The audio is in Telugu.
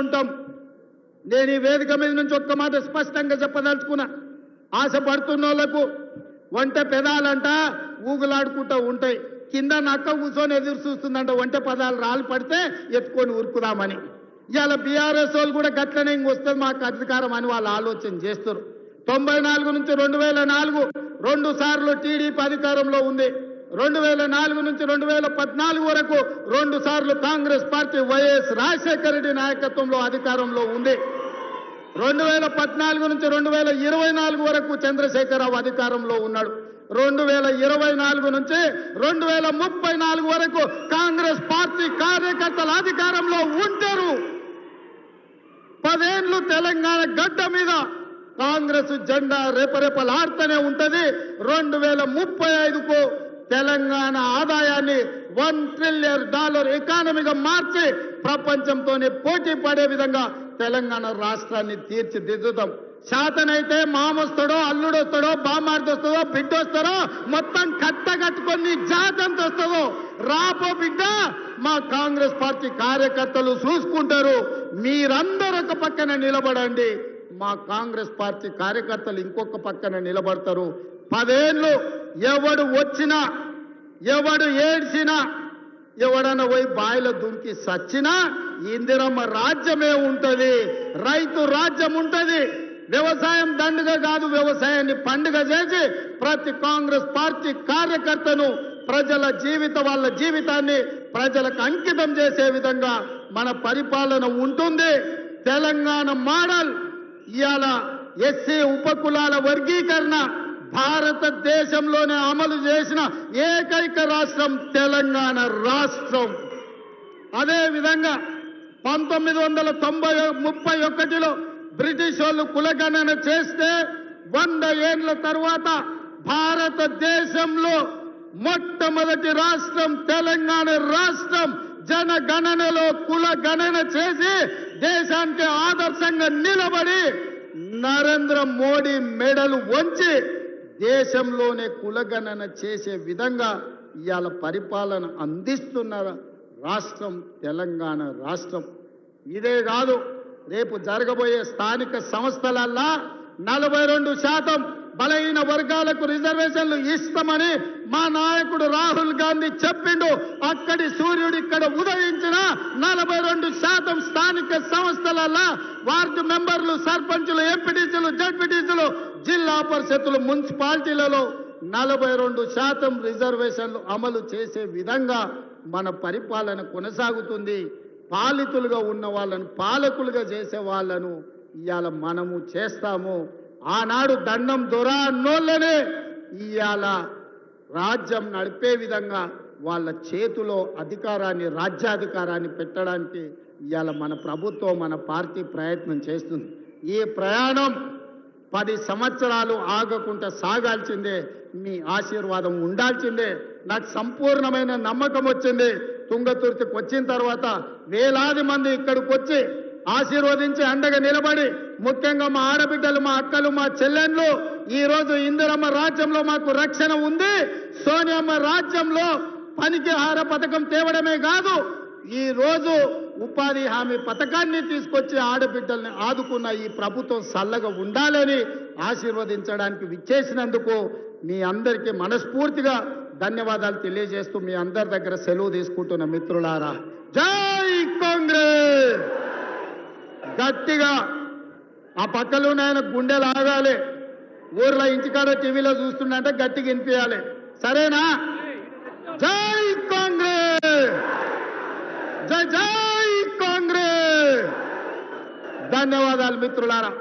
ఉంటాం. నేను ఈ వేదిక మీద నుంచి ఒక్క మాట స్పష్టంగా చెప్పదలుచుకున్నా. ఆశపడుతున్నోళ్లకు వంట పెదాలంట ఊగులాడుకుంటూ ఉంటాయి, కింద నక్క కూర్చొని ఎదురు చూస్తుందంట వంట పదాలు రాళ్ళు పడితే ఎత్తుకొని ఉరుకుదామని. ఇవాళ బీఆర్ఎస్ వాళ్ళు కూడా గట్లనే ఇంకొస్తుంది మాకు అధికారం అని వాళ్ళు ఆలోచన చేస్తారు. 94 నుంచి 2004 2 సార్లు టీడీపీ అధికారంలో ఉంది. 2004 నుంచి 2014 వరకు 2 సార్లు కాంగ్రెస్ పార్టీ వైఎస్ రాజశేఖర రెడ్డి నాయకత్వంలో అధికారంలో ఉంది. 2014 నుంచి 2024 వరకు చంద్రశేఖరరావు అధికారంలో ఉన్నాడు. 2024 నుంచి 2034 వరకు కాంగ్రెస్ పార్టీ కార్యకర్తల అధికారంలో ఉంటారు. 10 ఏళ్లు తెలంగాణ గడ్డ మీద కాంగ్రెస్ జెండా రెపరెపలాడుతూనే ఉంటది. 2035కు తెలంగాణ ఆదాయాన్ని $1 ట్రిలియన్ ఎకానమీగా మార్చి ప్రపంచంతోనే పోటీ పడే విధంగా తెలంగాణ రాష్ట్రాన్ని తీర్చిదిద్దుతాం. శాతనైతే మామొస్తాడో, అల్లుడొస్తాడో, బామార్దొస్తాడో, బిడ్డొస్తాడో, మొత్తం కట్టగట్టుకొని జాతంతో వస్తుందో రాపో బిడ్డ మా కాంగ్రెస్ పార్టీ కార్యకర్తలు చూసుకుంటారు. మీరందరూ ఒక పక్కన నిలబడండి, మా కాంగ్రెస్ పార్టీ కార్యకర్తలు ఇంకొక పక్కన నిలబడతారు. 10 ఏళ్ళు ఎవడు వచ్చినా, ఎవడు ఏడ్చినా, ఎవడన్నా పోయి బాయిలో దుంకి సచ్చినా ఇందిరమ్మ రాజ్యమే ఉంటది, రైతు రాజ్యం ఉంటది. వ్యవసాయం దండుగ కాదు, వ్యవసాయాన్ని పండుగ చేసి ప్రతి కాంగ్రెస్ పార్టీ కార్యకర్తను వాళ్ళ జీవితాన్ని ప్రజలకు అంకితం చేసే విధంగా మన పరిపాలన ఉంటుంది. తెలంగాణ మోడల్ ఇవాళ ఎస్సీ ఉపకులాల వర్గీకరణ భారతదేశంలోనే అమలు చేసిన ఏకైక రాష్ట్రం తెలంగాణ రాష్ట్రం. అదేవిధంగా 1931లో బ్రిటిష్ వాళ్ళు కులగణన చేస్తే 100 ఏళ్ల తర్వాత భారతదేశంలో మొట్టమొదటి రాష్ట్రం తెలంగాణ రాష్ట్రం. జనగణనలో కుల గణన చేసి దేశానికి ఆదర్శంగా నిలబడి నరేంద్ర మోడీ మెడలు వంచి దేశంలోనే కులగణన చేసే విధంగా ఇవాళ పరిపాలన అందిస్తున్న రాష్ట్రం తెలంగాణ రాష్ట్రం. ఇదే కాదు, రేపు జరగబోయే స్థానిక సంస్థలల్లా 42% బలహీన వర్గాలకు రిజర్వేషన్లు ఇస్తామని మా నాయకుడు రాహుల్ గాంధీ చెప్పిండు. అక్కడి సూర్యుడు ఇక్కడ ఉదయించిన 42% స్థానిక సంస్థలల్లా వార్డు మెంబర్లు, సర్పంచులు, ఎంపీటీసీలు, జడ్పీటీసీలు, జిల్లా పరిషత్తులు, మున్సిపాలిటీలలో 42% రిజర్వేషన్లు అమలు చేసే విధంగా మన పరిపాలన కొనసాగుతుంది. పాలితులుగా ఉన్న వాళ్ళను పాలకులుగా చేసే వాళ్ళను ఇవాళ మనము చేస్తాము. ఆనాడు దండం దొర అన్నోళ్ళనే ఇవాళ రాజ్యం నడిపే విధంగా వాళ్ళ చేతిలో అధికారాన్ని, రాజ్యాధికారాన్ని పెట్టడానికి ఇవాళ మన ప్రభుత్వం, మన పార్టీ ప్రయత్నం చేస్తుంది. ఈ ప్రయాణం 10 సంవత్సరాలు ఆగకుండా సాగాల్సిందే. మీ ఆశీర్వాదం ఉండాల్సిందే. నాకు సంపూర్ణమైన నమ్మకం వచ్చింది. తుంగతుర్తికి వచ్చిన తర్వాత వేలాది మంది ఇక్కడికి వచ్చి ఆశీర్వదించి అండగా నిలబడి, ముఖ్యంగా మా ఆడబిడ్డలు, మా అక్కలు, మా చెల్లెళ్ళు, ఈరోజు ఇందిరమ్మ రాజ్యంలో మాకు రక్షణ ఉంది. సోనియమ్మ రాజ్యంలో పనికి ఆహార పథకం తేవడమే కాదు, ఈరోజు ఉపాధి హామీ పథకాన్ని తీసుకొచ్చి ఆడబిడ్డల్ని ఆదుకున్న ఈ ప్రభుత్వం చల్లగా ఉండాలని ఆశీర్వదించడానికి విచ్చేసినందుకు మీ అందరికీ మనస్ఫూర్తిగా ధన్యవాదాలు తెలియజేస్తూ మీ అందరి దగ్గర సెలవు తీసుకుంటున్న మిత్రులారా, జై కాంగ్రెస్. గట్టిగా ఆ పక్కలో ఆయన గుండెలు ఆగాలి. ఊర్లో ఇంటికాడ టీవీలో చూస్తుంటే గట్టిగా వినిపించాలి, సరేనా? జై కాంగ్రెస్, జై జై కాంగ్రెస్. ధన్యవాదాలు మిత్రులారా.